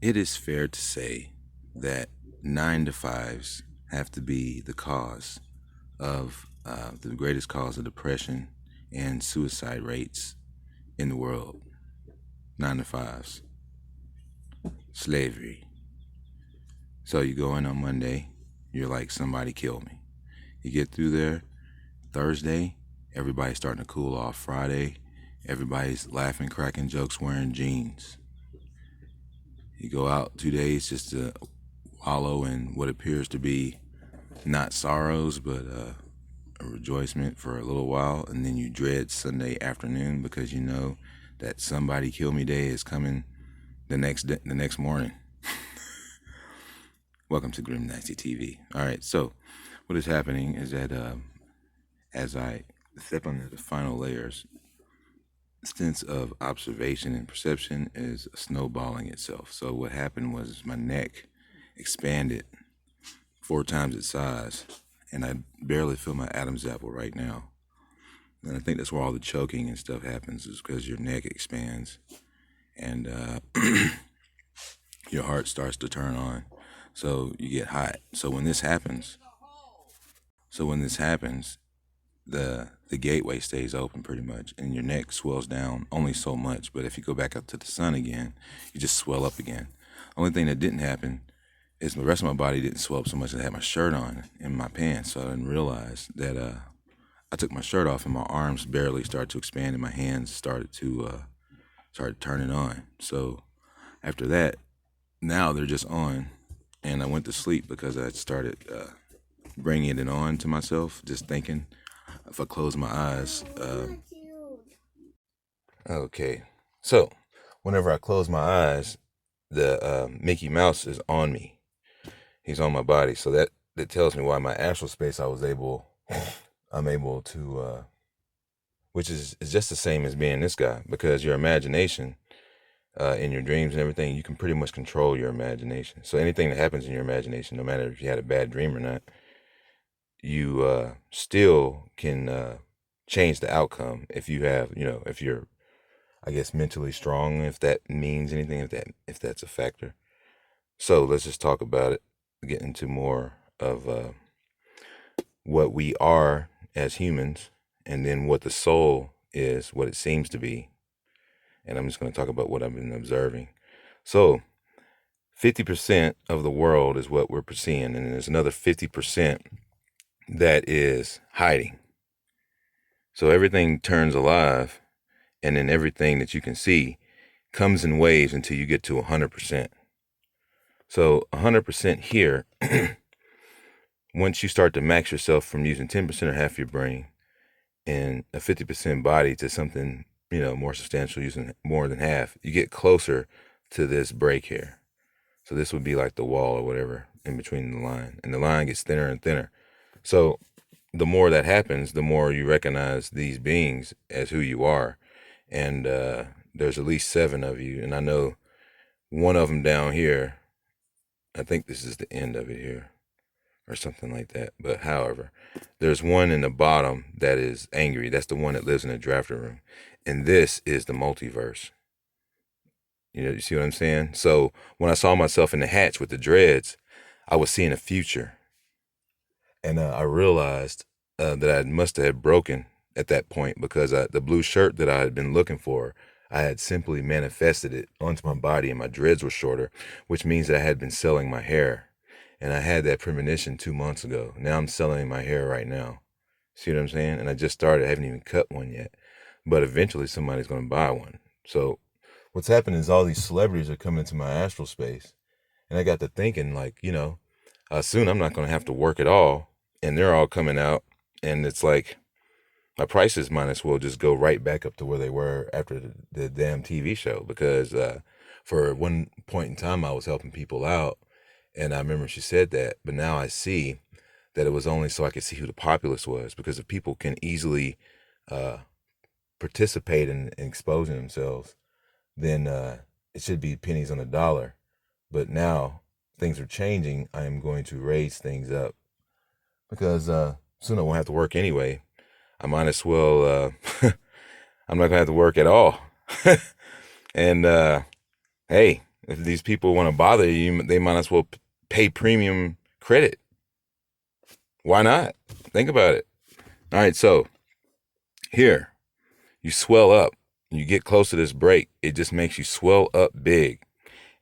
It is fair to say that 9 to 5s have to be the cause of the greatest cause of depression and suicide rates in the world. 9 to 5s. Slavery. So you go in on Monday, you're like, somebody kill me. You get through there, Thursday, everybody's starting to cool off. Friday, everybody's laughing, cracking jokes, wearing jeans. You go out 2 days just to wallow in what appears to be not sorrows, but a rejoicement for a little while, and then you dread Sunday afternoon because you know that somebody kill me day is coming the next morning. Welcome to Grim Nasty TV. All right, so what is happening is that as I step under the final layers, sense of observation and perception is snowballing itself. So what happened was my neck expanded 4 times its size, and I barely feel my Adam's apple right now. And I think that's where all the choking and stuff happens, is because your neck expands and your heart starts to turn on. So you get hot. So when this happens, the gateway stays open pretty much, and your neck swells down only so much. But if you go back up to the sun again, you just swell up again. Only thing that didn't happen is the rest of my body didn't swell up so much that I had my shirt on and my pants, so I didn't realize that I took my shirt off and my arms barely started to expand and my hands started turning on. So after that, now they're just on, and I went to sleep because I started bringing it on to myself, just thinking if I close my eyes. Okay, so whenever I close my eyes, the Mickey Mouse is on me. He's on my body, so that tells me why my astral space I'm able to, which is just the same as being this guy, because your imagination, in your dreams and everything, you can pretty much control your imagination. So anything that happens in your imagination, no matter if you had a bad dream or not, you still can change the outcome if you have, if you're, I guess, mentally strong, if that means anything, if that's a factor. So let's just talk about it, get into more of what we are as humans, and then what the soul is, what it seems to be. And I'm just going to talk about what I've been observing. So 50% of the world is what we're perceiving, and there's another 50% that is hiding. So everything turns alive, and then everything that you can see comes in waves until you get to 100%. So 100% here, once you start to max yourself from using 10% or half your brain and a 50% body to something, more substantial, using more than half, you get closer to this break here. So this would be like the wall or whatever in between the line, and the line gets thinner and thinner. So the more that happens, the more you recognize these beings as who you are. And there's at least 7 of you, and I know one of them down here, I think this is the end of it here or something like that. But however, there's one in the bottom that is angry. That's the one that lives in the drafter room. And this is the multiverse. You see what I'm saying? So when I saw myself in the hatch with the dreads, I was seeing a future. And I realized that I must have broken at that point, because the blue shirt that I had been looking for, I had simply manifested it onto my body, and my dreads were shorter, which means that I had been selling my hair. And I had that premonition 2 months ago. Now I'm selling my hair right now. See what I'm saying? And I just started. I haven't even cut one yet. But eventually somebody's going to buy one. So what's happening is all these celebrities are coming into my astral space. And I got to thinking, like, soon I'm not going to have to work at all. And they're all coming out. And it's like my prices might as well just go right back up to where they were after the damn TV show. Because for one point in time, I was helping people out. And I remember she said that, but now I see that it was only so I could see who the populace was, because if people can easily participate in exposing themselves, then it should be pennies on the dollar. But now things are changing. I am going to raise things up, because soon I won't have to work anyway. I might as well, I'm not going to have to work at all. And hey, If these people want to bother you, they might as well pay premium credit. Why not? Think about it. All right, so here, you swell up. You get close to this break, it just makes you swell up big.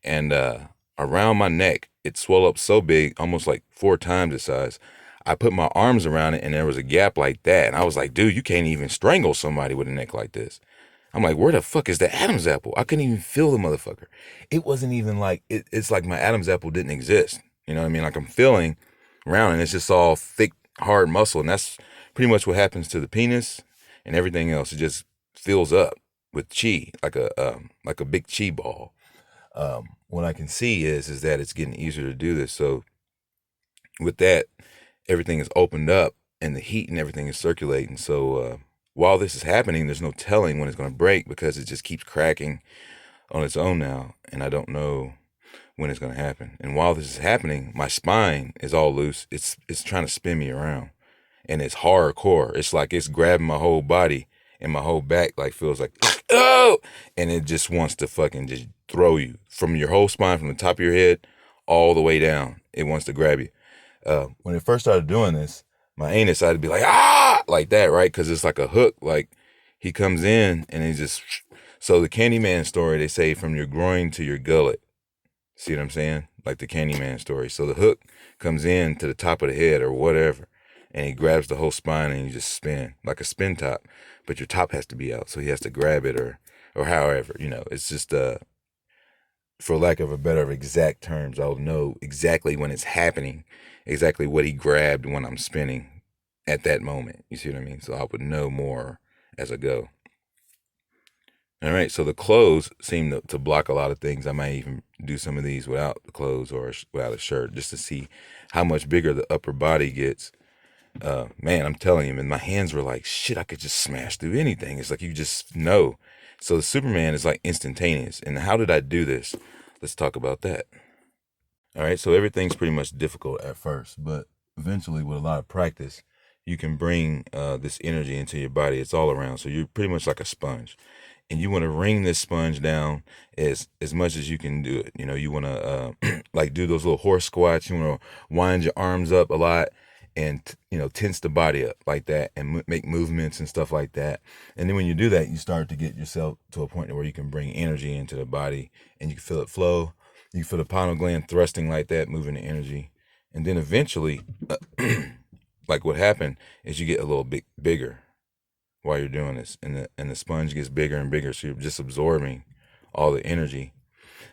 And around my neck, it swelled up so big, almost like 4 times the size. I put my arms around it, and there was a gap like that. And I was like, dude, you can't even strangle somebody with a neck like this. I'm like, where the fuck is the Adam's apple? I couldn't even feel the motherfucker. It wasn't even like, it's like my Adam's apple didn't exist. You know what I mean? Like I'm feeling around, and it's just all thick, hard muscle. And that's pretty much what happens to the penis and everything else. It just fills up with chi, like a big chi ball. What I can see is that it's getting easier to do this. So with that, everything is opened up and the heat and everything is circulating. So while this is happening, there's no telling when it's going to break because it just keeps cracking on its own now, and I don't know when it's going to happen. And while this is happening, my spine is all loose. It's trying to spin me around, and it's hardcore. It's like it's grabbing my whole body, and my whole back like feels like oh, and it just wants to fucking just throw you from your whole spine, from the top of your head all the way down. It wants to grab you. When it first started doing this, my anus had to be like ah, like that, right? Because it's like a hook. Like he comes in and he just. So the Candyman story, they say from your groin to your gullet. See what I'm saying? Like the Candyman story. So the hook comes in to the top of the head or whatever, and he grabs the whole spine and you just spin like a spin top, but your top has to be out, so he has to grab it or however. It's just for lack of a better exact terms, I'll know exactly when it's happening, exactly what he grabbed when I'm spinning at that moment. You see what I mean? So I would know more as I go. All right, so the clothes seem to block a lot of things. I might even do some of these without the clothes or without a shirt just to see how much bigger the upper body gets. Man, I'm telling you, man, my hands were like, shit, I could just smash through anything. It's like you just know. So the Superman is like instantaneous. And how did I do this? Let's talk about that. All right, so everything's pretty much difficult at first, but eventually with a lot of practice, you can bring this energy into your body. It's all around. So you're pretty much like a sponge. And you want to wring this sponge down as much as you can do it. You want to like do those little horse squats. You want to wind your arms up a lot and tense the body up like that and make movements and stuff like that. And then when you do that, you start to get yourself to a point where you can bring energy into the body and you can feel it flow. You can feel the pineal gland thrusting like that, moving the energy. And then eventually, like what happened is you get a little bit bigger while you're doing this, and the sponge gets bigger and bigger, so you're just absorbing all the energy.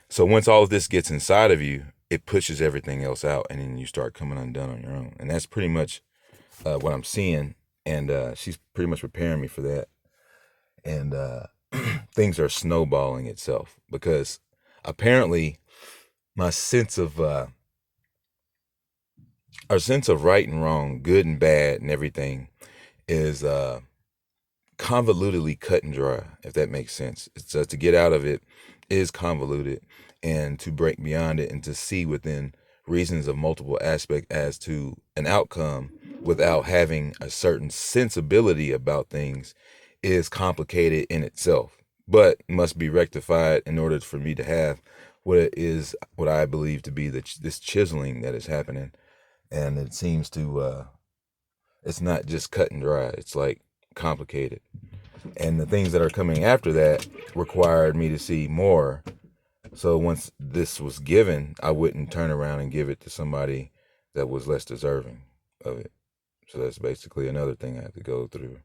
So once all of this gets inside of you, it pushes everything else out, and then you start coming undone on your own. And that's pretty much what I'm seeing, and she's pretty much preparing me for that. And things are snowballing itself because apparently my sense of our sense of right and wrong, good and bad, and everything is convolutedly cut and dry, if that makes sense. It's to get out of it is convoluted, and to break beyond it and to see within reasons of multiple aspects as to an outcome without having a certain sensibility about things is complicated in itself, but must be rectified in order for me to have what I believe to be this chiseling that is happening. And it seems to it's not just cut and dry, it's like complicated. And the things that are coming after that required me to see more. So once this was given, I wouldn't turn around and give it to somebody that was less deserving of it. So that's basically another thing I had to go through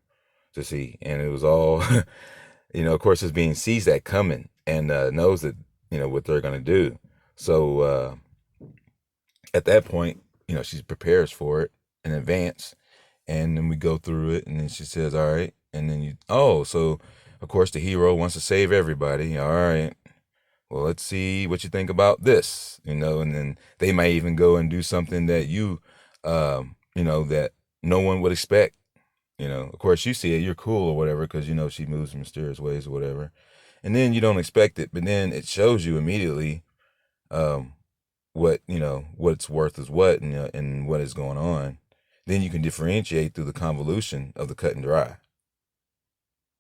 to see. And it was all, of course, it's being sees that coming and knows that, what they're going to do. So at that point, she prepares for it in advance. And then we go through it, and then she says, all right. And then so of course the hero wants to save everybody. All right. Well, let's see what you think about this, and then they might even go and do something that that no one would expect. Of course you see it, you're cool or whatever, because she moves in mysterious ways or whatever. And then you don't expect it, but then it shows you immediately what's worth is what, and what is going on. Then you can differentiate through the convolution of the cut and dry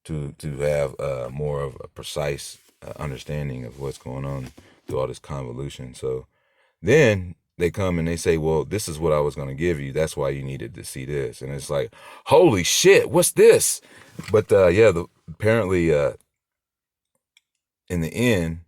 to have more of a precise understanding of what's going on. through all this convolution. So then they come and they say, well, this is what I was going to give you. That's why you needed to see this. And it's like, holy shit, what's this? But apparently in the end,